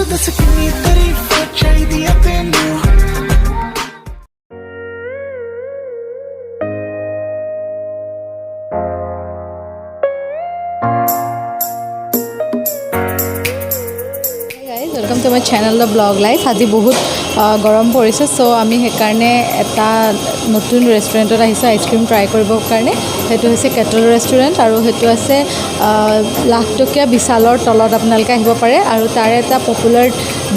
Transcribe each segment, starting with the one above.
दस कितनी तारीफ चाहिदी है तेनू welcome to my channel the blog life आज बहुत गरम पड़े सो आम हेकारणे एटा नतुन रेस्टुरेंटत आइसक्रीम ट्राई करबर कारणे हेतु केटल रेस्टुरेंट और हेतु आछे लाखटकिया विशालर तलत आपनालोके आहिब पारे और तार एटा पपुलार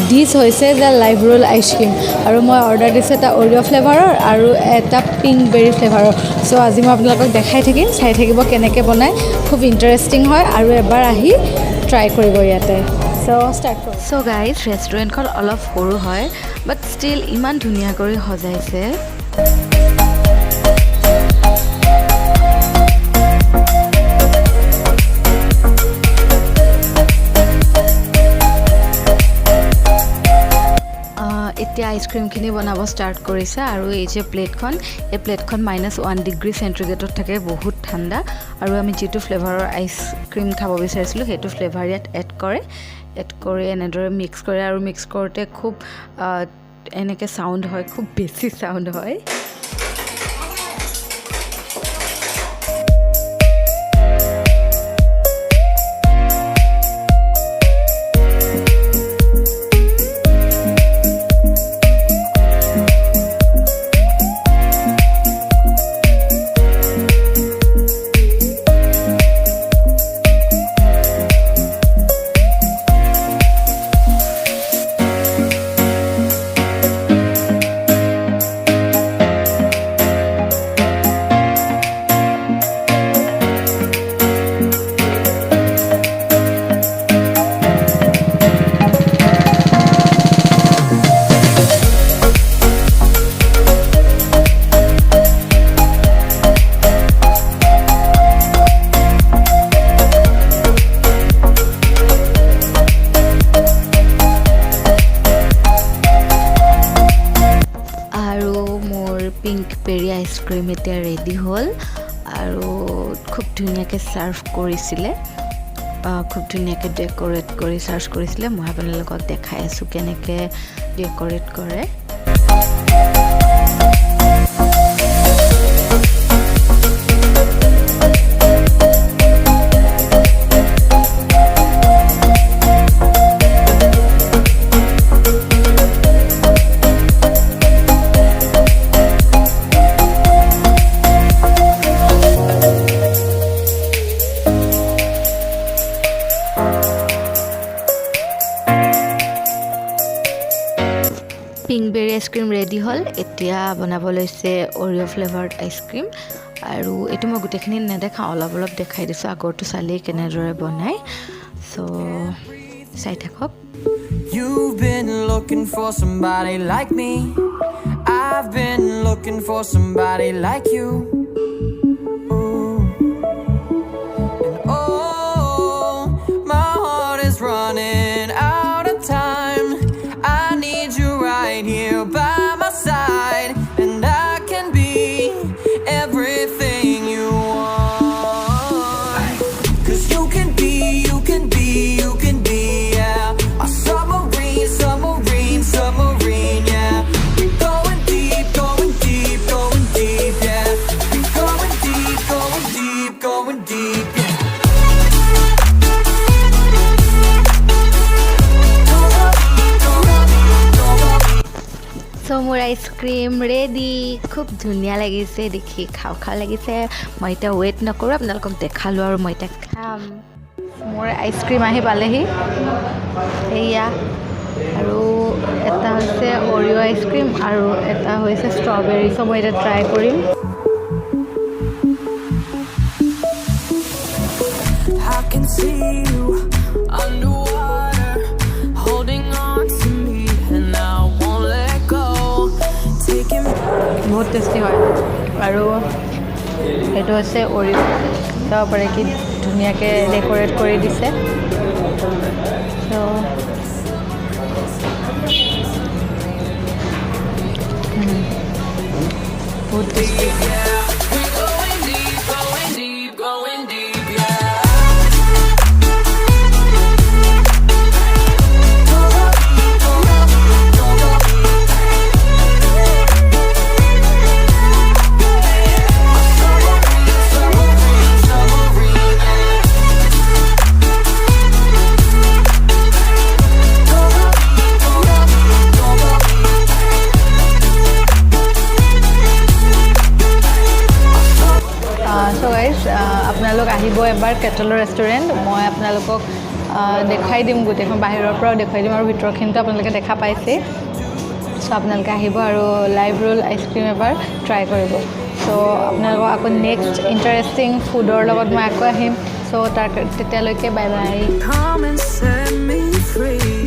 डिश होइसे जे लाइव रोल आइसक्रीम और मैं अर्डार दिছোঁ एटा ओरिओ फ्लेभारर और एटा पिंक बेरी फ्लेभारर सो आज मैं आपनालोকক देखाई থাকিম চাই থাকিব কেনেকৈ বনায় खूब इंटरेस्टिंग হয় और एबार आহি ट्राई करिब ইয়াতে सो स्टार्ट कर सो गाइज रेस्टुरेंटखन अलप सरू है बाट स्टिल इमान धुनिया करि सजाइছে এতিয়া आइसक्रीमखिनि बनाब स्टार्ट करिছে আৰু এই যে প্লেটখন এই প্লেটখন -1 ডিগ্ৰী সেন্টিগ্ৰেডত থাকে বহুত ঠান্ডা আৰু আমি যেটো ফ্লেভাৰৰ আইসক্ৰীম খাব বিচাৰিছিলো হেতু ফ্লেভাৰ ইয়াত এড কৰি এনেদৰে মিক্স কৰে আৰু মিক্স কৰোতে খুব এনেকে সাউন্ড হয় খুব বেছি সাউন্ড হয় पिंक पेरी आइसक्रीम इतना रेडी हल और खूब धुनियाके सार्व करिছিলে खूब धुनियाके डेकोरेट कर सार्व करिছিলে मैं आपनालोকৰ লগত দেখাই আছো কেনেকৈ डेकोरेट करे पिंक बेरी आइसक्रीम रेडी हल एतिया बनाब लैसे ओरिओ फ्लेवर्ड आइसक्रीम और ये मैं गोटेखिनि नेदेखा अलप अलप देखाई दिছোঁ आगरটো চালেই কেনেদৰে বনায় सो চাই থাকক You've been looking for somebody like me I've been looking for somebody like you Ooh. And oh my heart is running out of time I need you right here by my side and I can be everything you want cause you can be yeah my submarine yeah we're going deep yeah we're going deep yeah so more ice cream ready खूब धुनिया लगिसे देखि खाओ खाओ लगिसे मैं इतना wait नकरो आपनालोকক देखालो और मैं इतना खाम मोर आइसक्रीम आहि पालेहि एया और एटा होइसे ओरिओ आइसक्रीम और एटा होइसे स्ट्रॉबेरी सो मैं इतना try Karim I can see you underwater holding on to me and I won't let go taking बहुत टेस्टी है और ये ओरिओ चाब पारे कि धुनियाके डेकोरेट कर दिसे सो बहुत टेस्टी going deep yeah চ' গাইজ আপোনালোক আহিব এবাৰ কেটলৰ ৰেষ্টুৰেণ্ট মই আপোনালোকক দেখাই দিম গোটেইখন বাহিৰৰ পৰাও দেখুৱাই দিম আৰু ভিতৰখিনিতো আপোনালোকে দেখা পাইছেই চ' আপোনালোকে আহিব আৰু লাইভ ৰোল আইচক্ৰীম এবাৰ ট্ৰাই কৰিব চ' আপোনালোকক আকৌ নেক্সট ইণ্টাৰেষ্টিং ফুডৰ লগত মই আকৌ আহিম চ' তেতিয়ালৈকে bye bye Come and set me free.